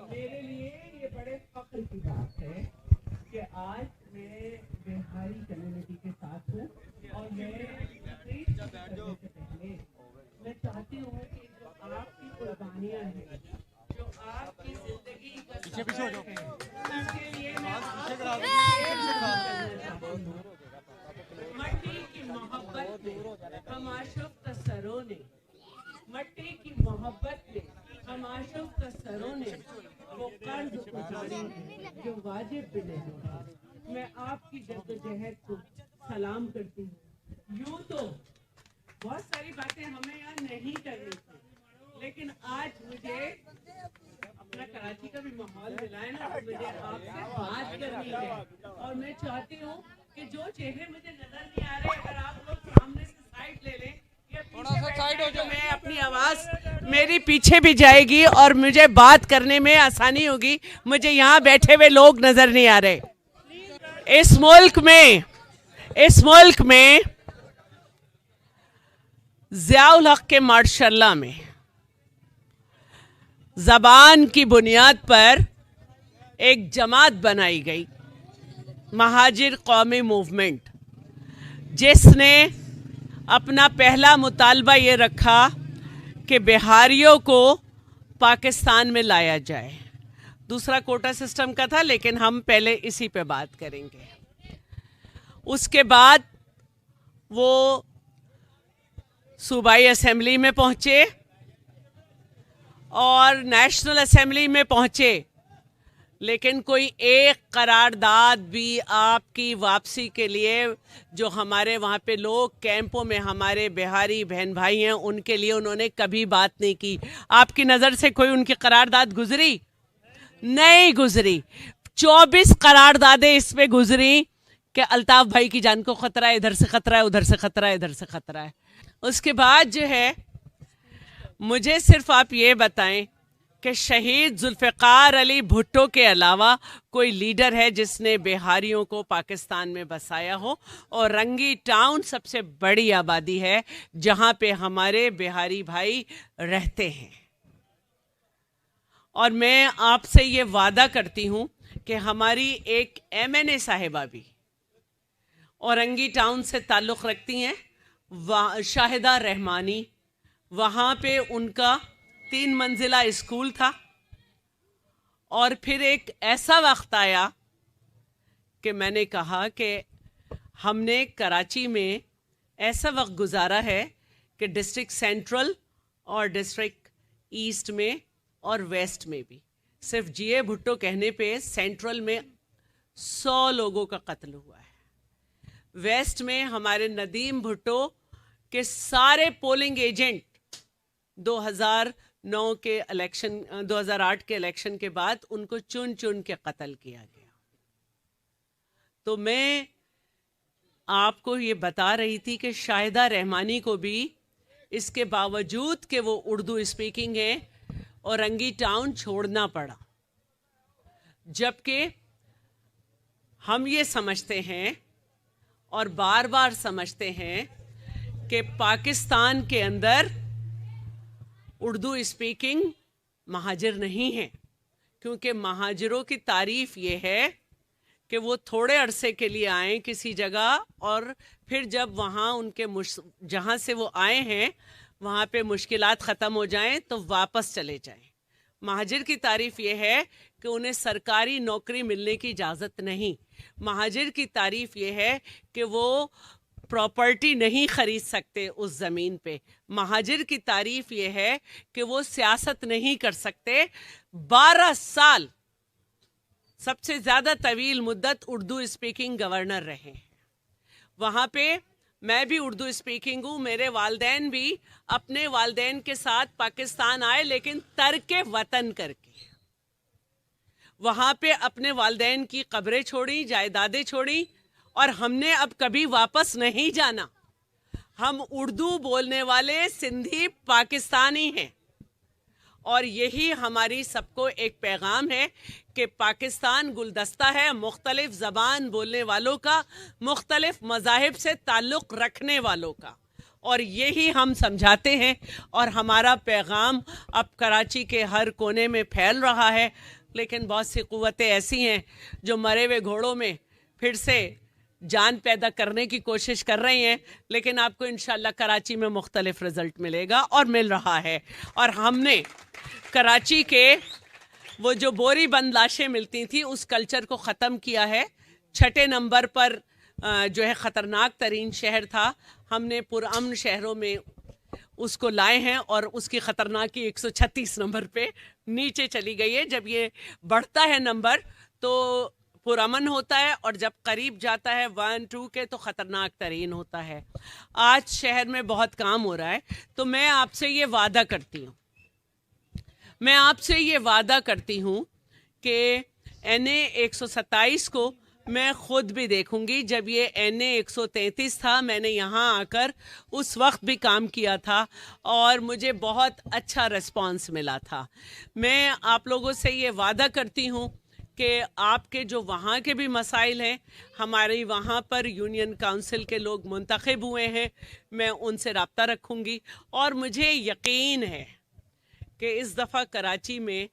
मेरे लिए ये बड़े फख्र की बात है कि आज मैं बिहारी कम्युनिटी के साथ हूँ और मैं करने से पहले मैं चाहती हूँ कि जो आपकी कुर्बानियाँ हैं, जो आपकी जिंदगी का सफर है, उसके लिए मैं मट्टी की मोहब्बत में हम आशुफ कसरों ने, मट्टी की मोहब्बत में हम आशुफ कसरों ने वो कर्ज उतारे जो वाजिब भी नहीं है। मैं आपकी जद्दोजहद को सलाम करती हूँ। यूं तो बहुत सारी बातें हमें यहाँ नहीं करनी थी, लेकिन आज मुझे अपना कराची का भी माहौल मिला है ना, मुझे आपसे बात करनी है और मैं चाहती हूँ कि जो चेहरे मुझे नजर नहीं आ रहे, अगर आप लोग सामने से साइड ले लें, थोड़ा सा साइड हो जाए, मैं अपनी आवाज मेरी पीछे भी जाएगी और मुझे बात करने में आसानी होगी। मुझे यहाँ बैठे हुए लोग नजर नहीं आ रहे। इस मुल्क में ज़ियाउल हक के मार्शल्ला में ज़बान की बुनियाद पर एक जमात बनाई गई, महाजिर कौमी मूवमेंट, जिसने अपना पहला मुतालबा ये रखा कि बिहारियों को पाकिस्तान में लाया जाए। दूसरा कोटा सिस्टम का था, लेकिन हम पहले इसी पे बात करेंगे। उसके बाद वो सूबाई असेंबली में पहुंचे और नेशनल असेंबली में पहुंचे, लेकिन कोई एक करारदाद भी आपकी वापसी के लिए, जो हमारे वहाँ पे लोग कैंपों में हमारे बिहारी बहन भाई हैं, उनके लिए उन्होंने कभी बात नहीं की। आपकी नज़र से कोई उनकी करारदाद गुजरी? नहीं गुजरी। 24 करारदादें इस पे गुजरी कि अल्ताफ भाई की जान को खतरा है, इधर से खतरा है, उधर से खतरा है, इधर से खतरा है। उसके बाद जो है, मुझे सिर्फ आप ये बताएं कि शहीद जुल्फ़िकार अली भुट्टो के अलावा कोई लीडर है जिसने बिहारियों को पाकिस्तान में बसाया हो? और रंगी टाउन सबसे बड़ी आबादी है जहां पे हमारे बिहारी भाई रहते हैं। और मैं आपसे ये वादा करती हूं कि हमारी एक MNA साहिबा भी औरंगी टाउन से ताल्लुक़ रखती हैं, शाहिदा रहमानी। वहाँ पे उनका 3 मंजिला स्कूल था और फिर एक ऐसा वक्त आया कि मैंने कहा कि हमने कराची में ऐसा वक्त गुजारा है कि डिस्ट्रिक्ट सेंट्रल और डिस्ट्रिक्ट ईस्ट में और वेस्ट में भी सिर्फ GA भुट्टो कहने पे सेंट्रल में 100 लोगों का कत्ल हुआ है। वेस्ट में हमारे नदीम भुट्टो के सारे पोलिंग एजेंट 2009 के इलेक्शन 2008 के इलेक्शन के बाद उनको चुन चुन के कत्ल किया गया। तो मैं आपको ये बता रही थी कि शाहिदा रहमानी को भी इसके बावजूद कि वो उर्दू स्पीकिंग है औरंगी टाउन छोड़ना पड़ा, जबकि हम ये समझते हैं और बार बार समझते हैं कि पाकिस्तान के अंदर उर्दू स्पीकिंग महाजिर नहीं है, क्योंकि महाजिरों की तारीफ ये है कि वो थोड़े अरसे के लिए आए किसी जगह और फिर जब वहाँ उनके जहाँ से वो आए हैं वहाँ पे मुश्किलात ख़त्म हो जाएं तो वापस चले जाएं। महाजिर की तारीफ ये है कि उन्हें सरकारी नौकरी मिलने की इजाज़त नहीं। महाजिर की तारीफ ये है कि वो प्रॉपर्टी नहीं खरीद सकते उस ज़मीन पे। महाजिर की तारीफ ये है कि वो सियासत नहीं कर सकते। 12 साल सबसे ज़्यादा तवील मुद्दत उर्दू स्पीकिंग गवर्नर रहे। वहाँ पे मैं भी उर्दू स्पीकिंग हूँ, मेरे वालदैन भी अपने वालदैन के साथ पाकिस्तान आए, लेकिन तर्के वतन करके। वहाँ पे अपने वालदैन की कब्रें छोड़ी, जायदादें छोड़ी, और हमने अब कभी वापस नहीं जाना। हम उर्दू बोलने वाले सिंधी पाकिस्तानी हैं और यही हमारी सबको एक पैगाम है कि पाकिस्तान गुलदस्ता है मुख्तलिफ ज़बान बोलने वालों का, मुख्तलिफ मज़ाहिब से ताल्लुक़ रखने वालों का, और यही हम समझाते हैं। और हमारा पैगाम अब कराची के हर कोने में फैल रहा है। लेकिन बहुत सी क़ुव्वतें ऐसी हैं जो मरे हुए घोड़ों में फिर से जान पैदा करने की कोशिश कर रही हैं, लेकिन आपको इंशाल्लाह कराची में मुख्तलिफ रिज़ल्ट मिलेगा और मिल रहा है। और हमने कराची के वो जो बोरी बंद लाशें मिलती थी उस कल्चर को ख़त्म किया है। 6 नंबर पर जो है ख़तरनाक तरीन शहर था, हमने पुरअमन शहरों में उसको लाए हैं और उसकी ख़तरनाकी 136 नंबर पे नीचे चली गई है। जब ये बढ़ता है नंबर तो पुरअमन होता है, और जब करीब जाता है 1-2 के तो ख़तरनाक तरीन होता है। आज शहर में बहुत काम हो रहा है, तो मैं आपसे ये वादा करती हूँ कि NA 127 को मैं ख़ुद भी देखूंगी। जब ये NA 133 था, मैंने यहाँ आकर उस वक्त भी काम किया था और मुझे बहुत अच्छा रिस्पांस मिला था। मैं आप लोगों से ये वादा करती हूँ कि आपके जो वहाँ के भी मसाइल हैं, हमारे वहाँ पर यूनियन काउंसिल के लोग मुंतखब हुए हैं, मैं उनसे रब्ता रखूँगी। और मुझे यकीन है कि इस दफ़ा कराची में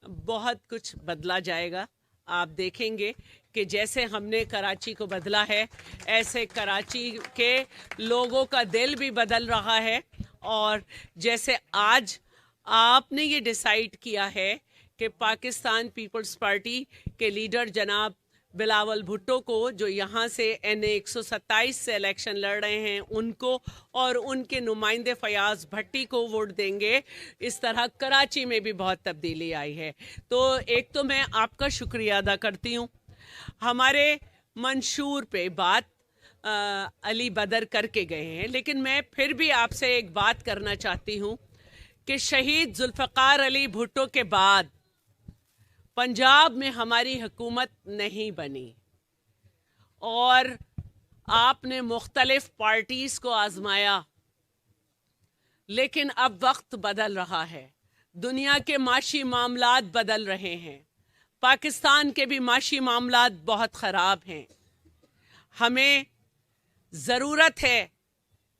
बहुत कुछ बदला जाएगा। आप देखेंगे कि जैसे हमने कराची को बदला है, ऐसे कराची के लोगों का दिल भी बदल रहा है। और जैसे आज आपने ये डिसाइड किया है कि पाकिस्तान पीपल्स पार्टी के लीडर जनाब बिलावल भुट्टो को, जो यहाँ से NA 127 से इलेक्शन लड़ रहे हैं, उनको और उनके नुमाइंदे फयाज भट्टी को वोट देंगे, इस तरह कराची में भी बहुत तब्दीली आई है। तो एक तो मैं आपका शुक्रिया अदा करती हूँ। हमारे मंशूर पे बात अली बदर करके गए हैं, लेकिन मैं फिर भी आपसे एक बात करना चाहती हूँ कि शहीद जुल्फ़कार अली भुट्टो के बाद पंजाब में हमारी हुकूमत नहीं बनी और आपने मुख्तलिफ पार्टीज़ को आजमाया, लेकिन अब वक्त बदल रहा है, दुनिया के माशी मामलात बदल रहे हैं, पाकिस्तान के भी माशी मामलात बहुत ख़राब हैं। हमें ज़रूरत है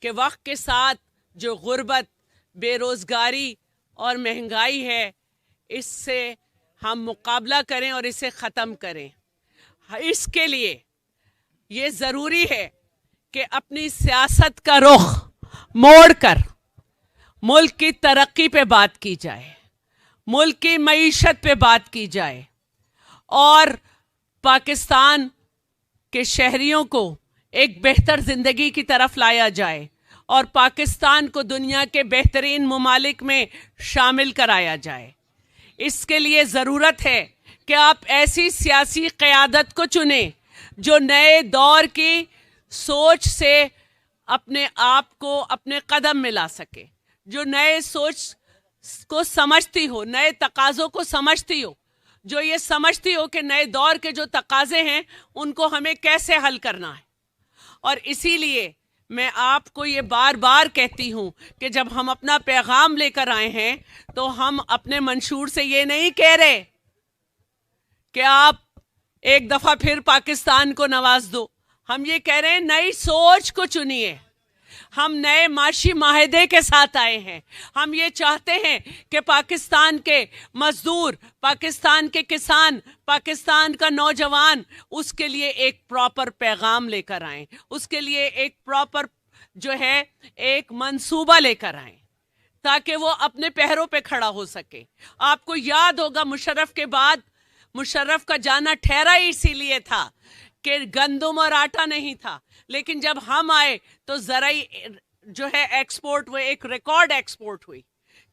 कि वक्त के साथ जो गुर्बत, बेरोज़गारी और महंगाई है, इससे हम मुकाबला करें और इसे ख़त्म करें। इसके लिए ये ज़रूरी है कि अपनी सियासत का रुख मोड़कर मुल्क की तरक्की पे बात की जाए, मुल्क की मईशत पे बात की जाए और पाकिस्तान के शहरियों को एक बेहतर ज़िंदगी की तरफ लाया जाए और पाकिस्तान को दुनिया के बेहतरीन ममालिक में शामिल कराया जाए। इसके लिए ज़रूरत है कि आप ऐसी सियासी क़यादत को चुनें जो नए दौर की सोच से अपने आप को अपने कदम मिला सके, जो नए सोच को समझती हो, नए तकाज़ों को समझती हो, जो ये समझती हो कि नए दौर के जो तकाज़े हैं उनको हमें कैसे हल करना है। और इसीलिए मैं आपको ये बार बार कहती हूँ कि जब हम अपना पैगाम लेकर आए हैं तो हम अपने मंशूर से ये नहीं कह रहे कि आप एक दफ़ा फिर पाकिस्तान को नवाज दो। हम ये कह रहे हैं नई सोच को चुनिए। हम नए माशी माहदे के साथ आए हैं। हम ये चाहते हैं कि पाकिस्तान के मजदूर, पाकिस्तान के किसान, पाकिस्तान का नौजवान उसके लिए एक प्रॉपर पैगाम लेकर आएं, उसके लिए एक प्रॉपर जो है एक मंसूबा लेकर आएं ताकि वो अपने पैरों पे खड़ा हो सके। आपको याद होगा मुशर्रफ के बाद मुशर्रफ का जाना ठहरा इसीलिए था कि गंदम और आटा नहीं था, लेकिन जब हम आए तो ज़राई जो है एक्सपोर्ट वो एक रिकॉर्ड एक्सपोर्ट हुई,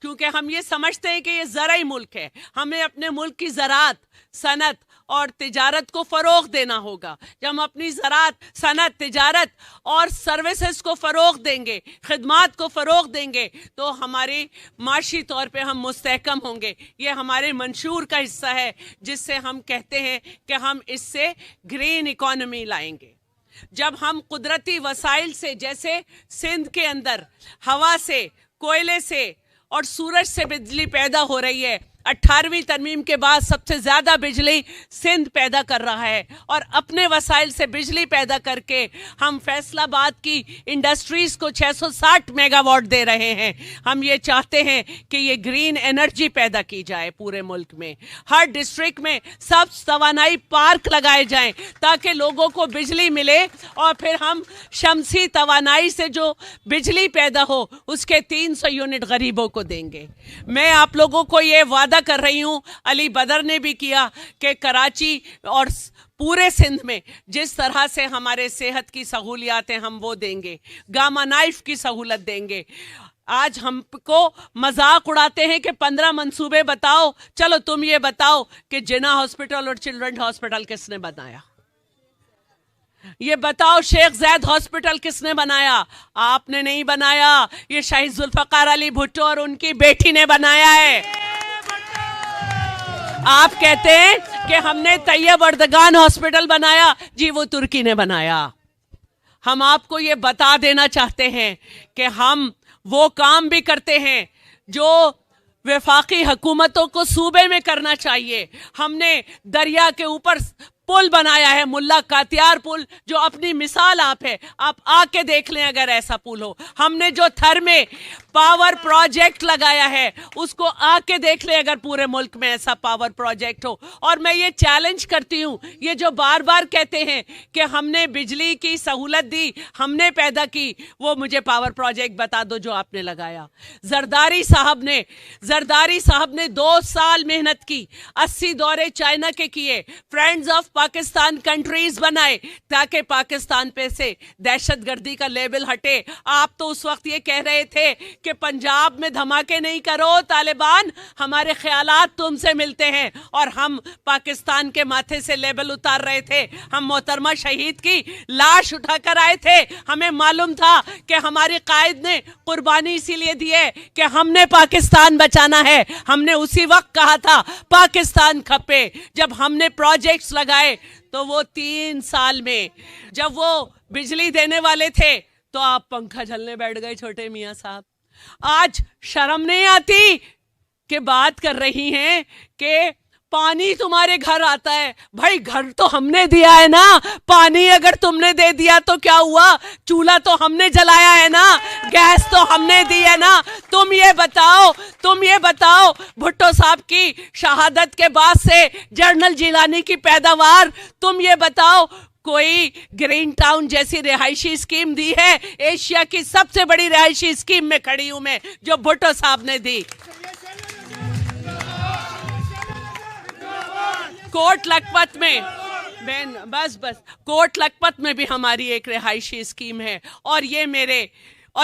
क्योंकि हम ये समझते हैं कि ये ज़राई मुल्क है। हमें अपने मुल्क की ज़राअत, सनत और तिजारत को फ़रोग़ देना होगा। जब हम अपनी ज़राअत, सनत, तिजारत और सर्विसेज को फ़रोग़ देंगे, खिदमात को फ़रोग़ देंगे, तो हमारी माशी तौर पे हम मुस्तहकम होंगे। ये हमारे मंशूर का हिस्सा है जिससे हम कहते हैं कि हम इससे ग्रीन इकॉनमी लाएंगे। जब हम कुदरती वसाइल से, जैसे सिंध के अंदर हवा से, कोयले से और सूरज से बिजली पैदा हो रही है। 18वीं तरमीम के बाद सबसे ज्यादा बिजली सिंध पैदा कर रहा है और अपने वसाइल से बिजली पैदा करके हम फैसलाबाद की इंडस्ट्रीज को 660 मेगावाट दे रहे हैं। हम ये चाहते हैं कि ये ग्रीन एनर्जी पैदा की जाए पूरे मुल्क में। हर डिस्ट्रिक्ट में सब तवानाई पार्क लगाए जाएं ताकि लोगों को बिजली मिले और फिर हम शमसी तवानाई से जो बिजली पैदा हो उसके 300 यूनिट गरीबों को देंगे। मैं आप लोगों को ये वादा कर रही हूं, अली बदर ने भी किया, कि कराची और पूरे सिंध में जिस तरह से हमारे सेहत की सहूलियात हैं हम वो देंगे, गामा नाइफ की सहूलत देंगे। आज हमको मजाक उड़ाते हैं कि 15 मंसूबे बताओ, चलो तुम ये बताओ कि जिना हॉस्पिटल और चिल्ड्रन हॉस्पिटल किसने बनाया? ये बताओ शेख ज़ैद हॉस्पिटल किसने बनाया? आपने नहीं बनाया, ये शहीद जुल्फ़कार अली भुट्टो और उनकी बेटी ने बनाया है। आप कहते हैं कि हमने तैयब अर्दगान हॉस्पिटल बनाया, जी वो तुर्की ने बनाया। हम आपको ये बता देना चाहते हैं कि हम वो काम भी करते हैं जो वफाकी हुकूमतों को सूबे में करना चाहिए। हमने दरिया के ऊपर पुल बनाया है, मुल्ला कातियार पुल, जो अपनी मिसाल आप है, आप आके देख लें अगर ऐसा पुल हो। हमने जो थर में पावर प्रोजेक्ट लगाया है उसको आके देख लें अगर पूरे मुल्क में ऐसा पावर प्रोजेक्ट हो। और मैं ये चैलेंज करती हूँ, ये जो बार बार कहते हैं कि हमने बिजली की सहूलत दी, हमने पैदा की, वो मुझे पावर प्रोजेक्ट बता दो जो आपने लगाया। जरदारी साहब ने 2 साल मेहनत की, 80 दौरे चाइना के किए, फ्रेंड्स ऑफ पाकिस्तान कंट्रीज बनाए ताकि पाकिस्तान पे से दहशतगर्दी का लेबल हटे। आप तो उस वक्त ये कह रहे थे कि पंजाब में धमाके नहीं करो तालिबान, हमारे ख्यालात तुमसे मिलते हैं, और हम पाकिस्तान के माथे से लेबल उतार रहे थे। हम मोहतरमा शहीद की लाश उठाकर आए थे, हमें मालूम था कि हमारे कायद ने कुर्बानी इसीलिए दी है कि हमने पाकिस्तान बचाना है। हमने उसी वक्त कहा था पाकिस्तान खपे। जब हमने प्रोजेक्ट्स लगाए तो वो 3 साल में जब वो बिजली देने वाले थे तो आप पंखा झलने बैठ गए छोटे मियां साहब। आज शर्म नहीं आती कि बात कर रही हैं कि पानी तुम्हारे घर आता है। भाई घर तो हमने दिया है ना, पानी अगर तुमने दे दिया तो क्या हुआ? चूल्हा तो हमने जलाया है ना, गैस तो हमने दी है ना। तुम ये बताओ भुट्टो साहब की शहादत के बाद से जनरल जिलानी की पैदावार, तुम ये बताओ कोई ग्रीन टाउन जैसी रिहायशी स्कीम दी है? एशिया की सबसे बड़ी रिहायशी स्कीम में खड़ी हूं मैं, जो भुट्टो साहब ने दी। कोट लखपत में कोट लखपत में भी हमारी एक रिहायशी स्कीम है। और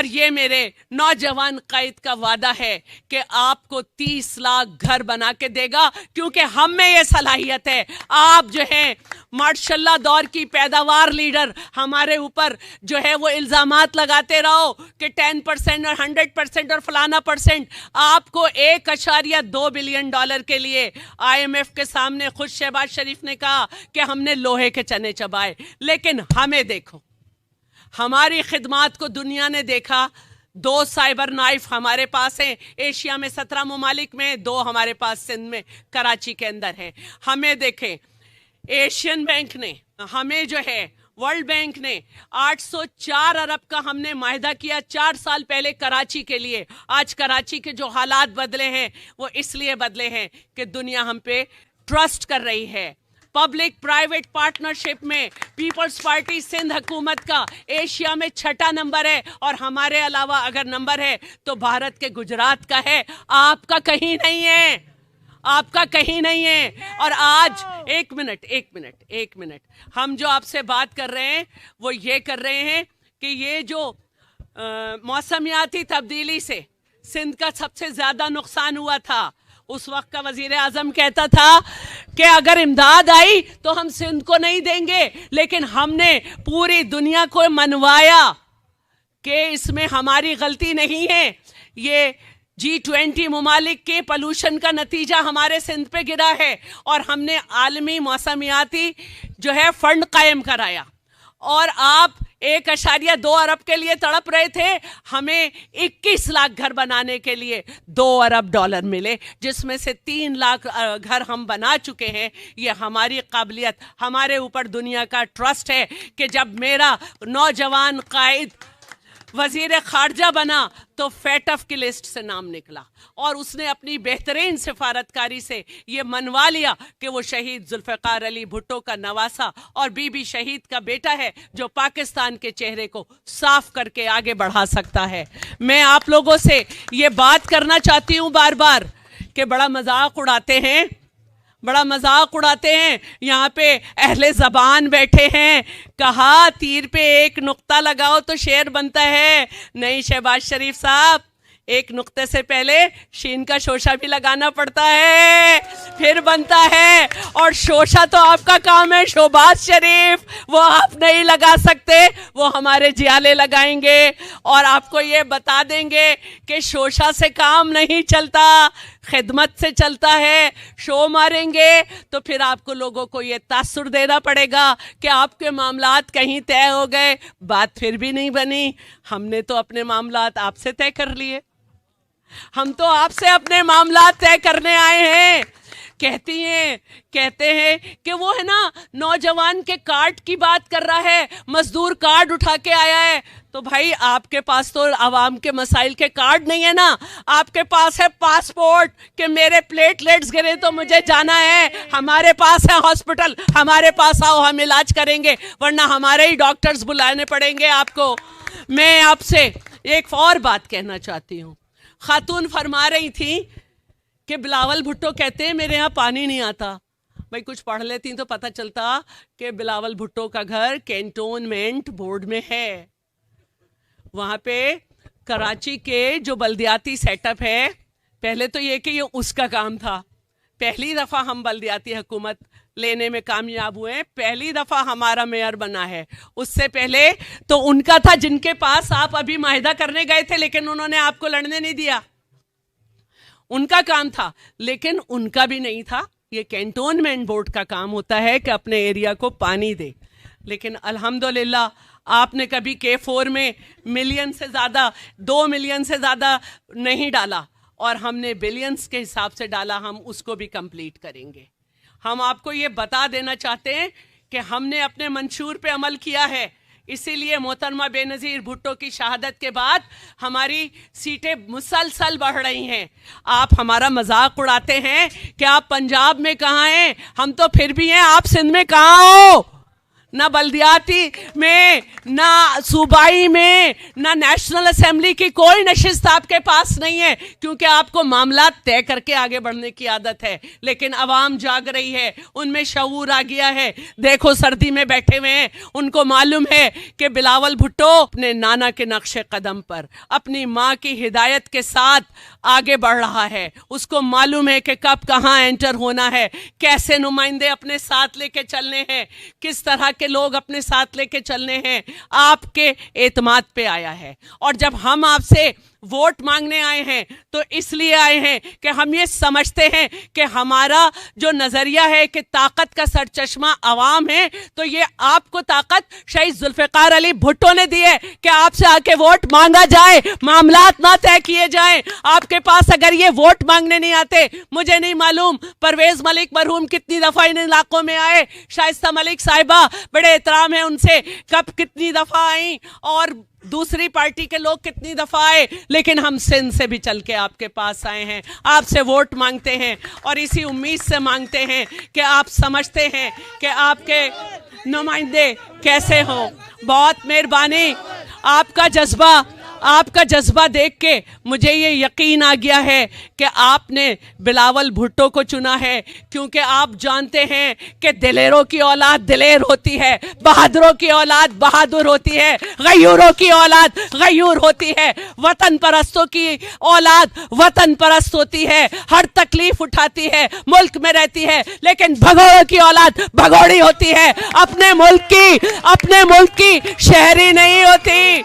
ये मेरे नौजवान कायद का वादा है कि आपको 30 लाख घर बना के देगा, क्योंकि हम में ये सलाहियत है। आप जो हैं माशाल्लाह दौर की पैदावार लीडर, हमारे ऊपर जो है वो इल्ज़ामात लगाते रहो कि 10% और 100% और फलाना %। आपको $1.2 बिलियन के लिए IMF के सामने खुद शहबाज शरीफ ने कहा कि हमने लोहे के चने चबाए। लेकिन हमें देखो, हमारी खिदमात को दुनिया ने देखा। 2 साइबर नाइफ हमारे पास हैं, एशिया में 17 ममालिक में, 2 हमारे पास सिंध में कराची के अंदर है। हमें देखें, एशियन बैंक ने हमें जो है, वर्ल्ड बैंक ने 804 अरब का हमने माहिदा किया 4 साल पहले कराची के लिए। आज कराची के जो हालात बदले हैं वो इसलिए बदले हैं कि दुनिया हम पे ट्रस्ट कर रही है। पब्लिक प्राइवेट पार्टनरशिप में पीपल्स पार्टी सिंध हुकूमत का एशिया में 6ठा नंबर है, और हमारे अलावा अगर नंबर है तो भारत के गुजरात का है, आपका कहीं नहीं है, आपका कहीं नहीं है। और आज एक मिनट हम जो आपसे बात कर रहे हैं वो ये कर रहे हैं कि ये जो मौसमियाती तब्दीली से सिंध का सबसे ज्यादा नुकसान हुआ था, उस वक्त का वजीर आजम कहता था कि अगर इमदाद आई तो हम सिंध को नहीं देंगे, लेकिन हमने पूरी दुनिया को मनवाया कि इसमें हमारी गलती नहीं है। ये G20 ममालिक के पोल्यूशन का नतीजा हमारे सिंध पे गिरा है, और हमने आलमी मौसमियाती जो है फंड कायम कराया। और आप 1.2 अरब के लिए तड़प रहे थे, हमें 21 लाख घर बनाने के लिए $2 अरब मिले, जिसमें से 3 लाख घर हम बना चुके हैं। ये हमारी काबिलियत, हमारे ऊपर दुनिया का ट्रस्ट है कि जब मेरा नौजवान कायद वजीर खारजा बना तो फेटफ की लिस्ट से नाम निकला और उसने अपनी बेहतरीन सिफारतकारी से ये मनवा लिया कि वो शहीद जुल्फ़िकार अली भुट्टो का नवासा और बीबी शहीद का बेटा है, जो पाकिस्तान के चेहरे को साफ करके आगे बढ़ा सकता है। मैं आप लोगों से ये बात करना चाहती हूँ बार बार कि बड़ा मजाक उड़ाते हैं, बड़ा मजाक उड़ाते हैं। यहाँ पे अहले ज़बान बैठे हैं, कहा तीर पे एक नुक्ता लगाओ तो शेर बनता है। नहीं शहबाज शरीफ साहब, एक नुक्ते से पहले शीन का शोशा भी लगाना पड़ता है, फिर बनता है। और शोशा तो आपका काम है शहबाज शरीफ, वो आप नहीं लगा सकते, वो हमारे जियाले लगाएंगे और आपको ये बता देंगे कि शोशा से काम नहीं चलता, खिदमत से चलता है। शो मारेंगे तो फिर आपको लोगों को ये तासुर देना पड़ेगा कि आपके मामलात कहीं तय हो गए, बात फिर भी नहीं बनी। हमने तो अपने मामलात आपसे तय कर लिए, हम तो आपसे अपने मामलात तय करने आए हैं। कहते हैं कि वो है ना नौजवान के कार्ड की बात कर रहा है, मजदूर कार्ड उठा के आया है। तो भाई आपके पास तो आवाम के मसाइल के कार्ड नहीं है ना, आपके पास है पासपोर्ट कि मेरे प्लेटलेट्स गिरे तो मुझे जाना है। हमारे पास है हॉस्पिटल, हमारे पास आओ, हम इलाज करेंगे, वरना हमारे ही डॉक्टर्स बुलाने पड़ेंगे आपको। मैं आपसे एक और बात कहना चाहती हूँ। खातून फरमा रही थी कि बिलावल भुट्टो कहते हैं मेरे यहाँ पानी नहीं आता। भाई कुछ पढ़ लेती तो पता चलता कि बिलावल भुट्टो का घर कैंटोनमेंट बोर्ड में है। वहाँ पे कराची के जो बल्दियाती सेटअप है, पहले तो ये कि ये उसका काम था, पहली दफ़ा हम बल्दियाती हुकूमत लेने में कामयाब हुए, पहली दफ़ा हमारा मेयर बना है। उससे पहले तो उनका था, जिनके पास आप अभी माहिदा करने गए थे, लेकिन उन्होंने आपको लड़ने नहीं दिया, उनका काम था। लेकिन उनका भी नहीं था, ये कैंटोनमेंट बोर्ड का काम होता है कि अपने एरिया को पानी दे। लेकिन अल्हम्दुलिल्लाह आपने कभी K4 में मिलियन से ज़्यादा, 2 मिलियन से ज़्यादा नहीं डाला, और हमने बिलियंस के हिसाब से डाला, हम उसको भी कंप्लीट करेंगे। हम आपको ये बता देना चाहते हैं कि हमने अपने मंशूर पे अमल किया है, इसीलिए मोहतरमा बेनज़ीर भुट्टो की शहादत के बाद हमारी सीटें मुसलसल बढ़ रही हैं। आप हमारा मजाक उड़ाते हैं कि आप पंजाब में कहाँ हैं, हम तो फिर भी हैं, आप सिंध में कहाँ हो? ना बल्दियाती में, ना सूबाई में, ना नेशनल असेंबली की कोई नशिस्त आपके पास नहीं है, क्योंकि आपको मामला तय करके आगे बढ़ने की आदत है। लेकिन अवाम जाग रही है, उनमें शऊर आ गया है। देखो सर्दी में बैठे हुए हैं, उनको मालूम है कि बिलावल भुट्टो अपने नाना के नक्शे कदम पर अपनी माँ की हिदायत के साथ आगे बढ़ रहा है। उसको मालूम है कि कब कहाँ एंटर होना है, कैसे नुमाइंदे अपने साथ लेके चलने हैं, किस तरह के लोग अपने साथ लेके चलने हैं। आपके एतमाद पे आया है, और जब हम आपसे वोट मांगने आए हैं तो इसलिए आए हैं कि हम ये समझते हैं कि हमारा जो नजरिया है कि ताकत का सरचश्मा अवाम है, तो ये आपको ताकत शहीद जुल्फ़िकार अली भुट्टो ने दी है कि आपसे आके वोट मांगा जाए, मामलात ना तय किए जाएं। आपके पास अगर ये वोट मांगने नहीं आते, मुझे नहीं मालूम परवेज मलिक मरहूम कितनी दफा इन इलाकों में आए, शाइस्ता मलिक साहिबा बड़े एहतराम है उनसे, कब कितनी दफा आई, और दूसरी पार्टी के लोग कितनी दफा आए, लेकिन हम सिंध से भी चल के आपके पास आए हैं, आपसे वोट मांगते हैं, और इसी उम्मीद से मांगते हैं कि आप समझते हैं कि आपके नुमाइंदे कैसे हो। बहुत मेहरबानी, आपका जज्बा देख के मुझे ये यकीन आ गया है कि आपने बिलावल भुट्टो को चुना है, क्योंकि आप जानते हैं कि दिलेरों की औलाद दिलेर होती है, बहादुरों की औलाद बहादुर होती है, गयूरों की औलाद गयूर होती है, वतन परस्तों की औलाद वतन परस्त होती है, हर तकलीफ उठाती है, मुल्क में रहती है, लेकिन भगोड़ों की औलाद भगोड़ी होती है, अपने मुल्क की शहरी नहीं होती।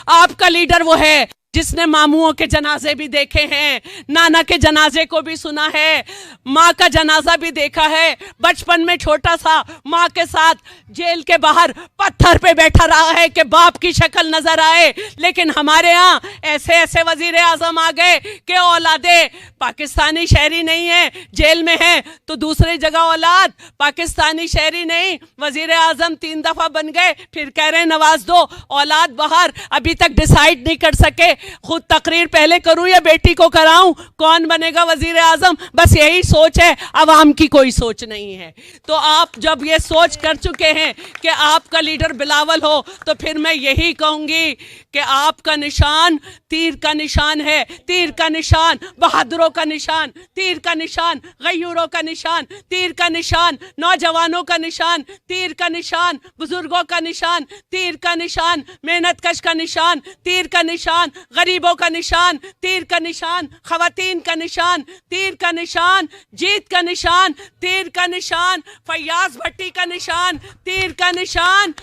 आपका लीडर वो है जिसने मामुओं के जनाजे भी देखे हैं, नाना के जनाजे को भी सुना है, माँ का जनाजा भी देखा है। बचपन में छोटा सा माँ के साथ जेल के बाहर पत्थर पे बैठा रहा है कि बाप की शक्ल नजर आए। लेकिन हमारे यहाँ ऐसे ऐसे वजीर आजम आ गए कि औलादे पाकिस्तानी शहरी नहीं है, जेल में है, तो दूसरी जगह औलाद पाकिस्तानी शहरी नहीं, वजीर आजम 3 दफा बन गए, फिर कह रहे हैं नवाज दो, औलाद बाहर। अभी तक डिसाइड नहीं कर सके खुद तकरीर पहले करूं या बेटी को कराऊं कौन बनेगा वजीर आजम। बस यही सोच है, अवाम की कोई सोच नहीं है। तो आप जब ये सोच कर चुके हैं कि आपका लीडर बिलावल हो, तो फिर मैं यही कहूंगी कि आपका निशान तीर का निशान है, तीर का निशान बहादुरों का निशान, तीर का निशान गयूरों का निशान, तीर का निशान नौजवानों का निशान, तीर का निशान बुजुर्गों का निशान, तीर का निशान मेहनतकश का निशान, तीर का निशान गरीबों का निशान, तीर का निशान खवातीन का निशान, तीर का निशान जीत का निशान, तीर का निशान फैयाज भट्टी का निशान, तीर का निशान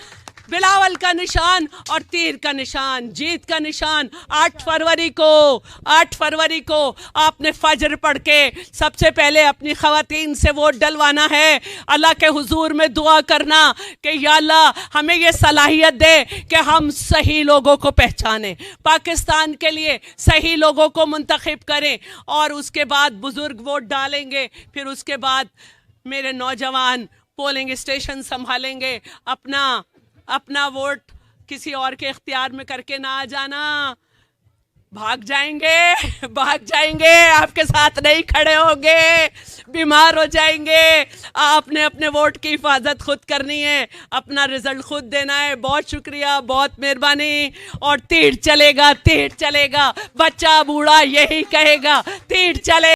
बिलावल का निशान और तीर का निशान जीत का निशान। 8 फरवरी को आपने फजर पढ़ के सबसे पहले अपनी खवातीन से वोट डलवाना है। अल्लाह के हुजूर में दुआ करना कि या अल्लाह हमें ये सलाहियत दे कि हम सही लोगों को पहचानें, पाकिस्तान के लिए सही लोगों को मुंतखब करें, और उसके बाद बुजुर्ग वोट डालेंगे। फिर उसके बाद मेरे नौजवान पोलिंग स्टेशन संभालेंगे। अपना वोट किसी और के इख्तियार में करके ना आ जाना, भाग जाएंगे, आपके साथ नहीं खड़े होंगे, बीमार हो जाएंगे। आपने अपने वोट की हिफाजत खुद करनी है, अपना रिजल्ट खुद देना है। बहुत शुक्रिया, बहुत मेहरबानी। और तीर चलेगा, बच्चा बूढ़ा यही कहेगा, तीर चले।